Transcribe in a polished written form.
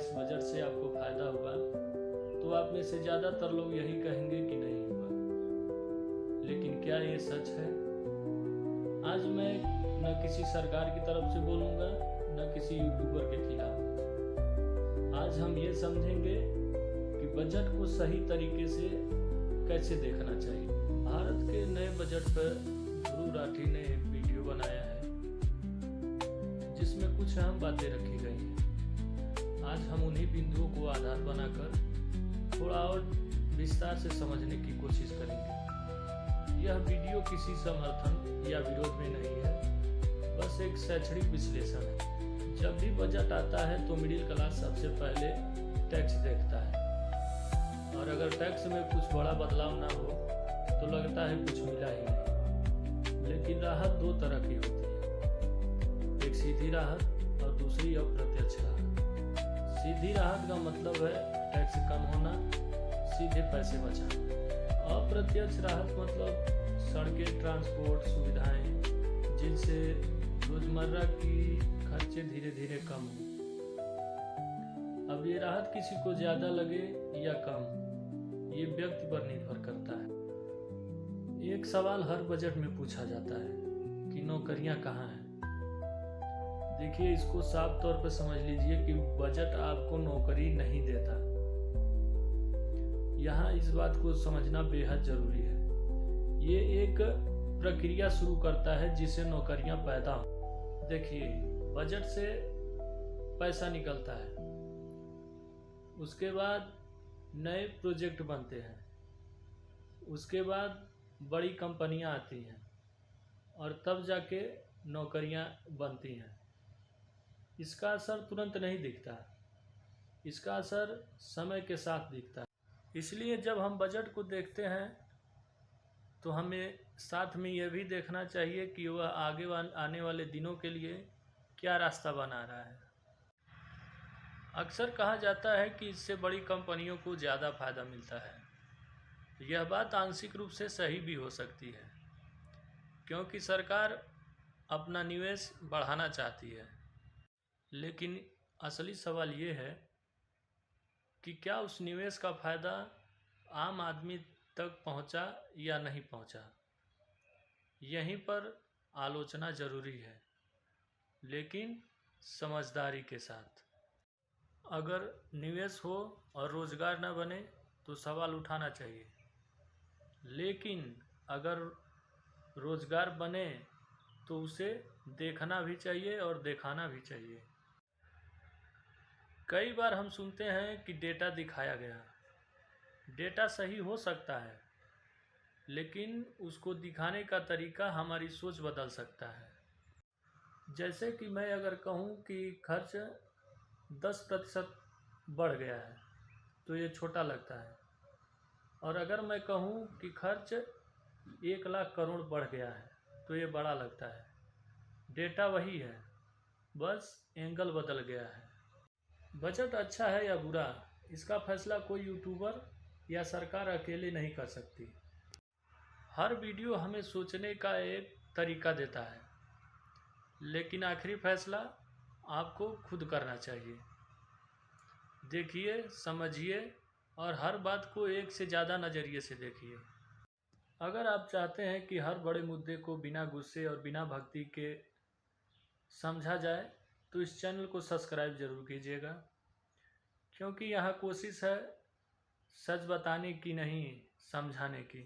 इस बजट से आपको फ़ायदा हुआ, तो आप में से ज़्यादातर लोग यही कहेंगे कि नहीं हुआ। लेकिन क्या ये सच है? आज मैं न किसी सरकार की तरफ से बोलूँगा, न किसी यूट्यूबर के खिलाफ। आज हम ये समझेंगे कि बजट को सही तरीके से कैसे देखना चाहिए। भारत के नए बजट पर ध्रुव राठी ने एक वीडियो बनाया है जिसमें कुछ अहम बातें रखी गई हैं। आज हम उन्हीं बिंदुओं को आधार बनाकर थोड़ा और विस्तार से समझने की कोशिश करेंगे। यह वीडियो किसी समर्थन या विरोध में नहीं है, बस एक शैक्षणिक विश्लेषण है। जब भी बजट आता है तो मिडिल क्लास सबसे पहले टैक्स देखता है, और अगर टैक्स में कुछ बड़ा बदलाव ना हो तो लगता है कुछ मिला ही नहीं। लेकिन राहत दो तरह की होती है, एक सीधी राहत और दूसरी अप्रत्यक्ष राहत। सीधी राहत का मतलब है टैक्स कम होना, सीधे पैसे बचाना। अप्रत्यक्ष राहत मतलब सड़कें, ट्रांसपोर्ट सुविधाएं, जिनसे रोजमर्रा की खर्चे धीरे धीरे कम हो। अब ये राहत किसी को ज़्यादा लगे या कम, ये व्यक्ति पर निर्भर करता है। एक सवाल हर बजट में पूछा जाता है कि नौकरियां कहाँ हैं। देखिए, इसको साफ तौर पर समझ लीजिए कि बजट आपको नौकरी नहीं देता। यहाँ इस बात को समझना बेहद जरूरी है। ये एक प्रक्रिया शुरू करता है जिससे नौकरियां पैदा हो। देखिए, बजट से पैसा निकलता है, उसके बाद नए प्रोजेक्ट बनते हैं, उसके बाद बड़ी कंपनियां आती हैं, और तब जाके नौकरियां बनती हैं। इसका असर तुरंत नहीं दिखता, इसका असर समय के साथ दिखता है। इसलिए जब हम बजट को देखते हैं तो हमें साथ में यह भी देखना चाहिए कि वह आगे आने वाले दिनों के लिए क्या रास्ता बना रहा है। अक्सर कहा जाता है कि इससे बड़ी कंपनियों को ज़्यादा फायदा मिलता है। यह बात आंशिक रूप से सही भी हो सकती है, क्योंकि सरकार अपना निवेश बढ़ाना चाहती है। लेकिन असली सवाल ये है कि क्या उस निवेश का फ़ायदा आम आदमी तक पहुंचा या नहीं पहुंचा। यहीं पर आलोचना ज़रूरी है, लेकिन समझदारी के साथ। अगर निवेश हो और रोज़गार न बने तो सवाल उठाना चाहिए, लेकिन अगर रोज़गार बने तो उसे देखना भी चाहिए और दिखाना भी चाहिए। कई बार हम सुनते हैं कि डेटा दिखाया गया। डेटा सही हो सकता है, लेकिन उसको दिखाने का तरीका हमारी सोच बदल सकता है। जैसे कि मैं अगर कहूँ कि खर्च 10% बढ़ गया है तो ये छोटा लगता है, और अगर मैं कहूँ कि खर्च 1 लाख करोड़ बढ़ गया है तो ये बड़ा लगता है। डेटा वही है, बस एंगल बदल गया है। बजट अच्छा है या बुरा, इसका फैसला कोई यूट्यूबर या सरकार अकेले नहीं कर सकती। हर वीडियो हमें सोचने का एक तरीका देता है, लेकिन आखिरी फैसला आपको खुद करना चाहिए। देखिए, समझिए और हर बात को एक से ज़्यादा नज़रिए से देखिए। अगर आप चाहते हैं कि हर बड़े मुद्दे को बिना गुस्से और बिना भक्ति के समझा जाए तो इस चैनल को सब्सक्राइब ज़रूर कीजिएगा, क्योंकि यहाँ कोशिश है सच बताने की नहीं, समझाने की।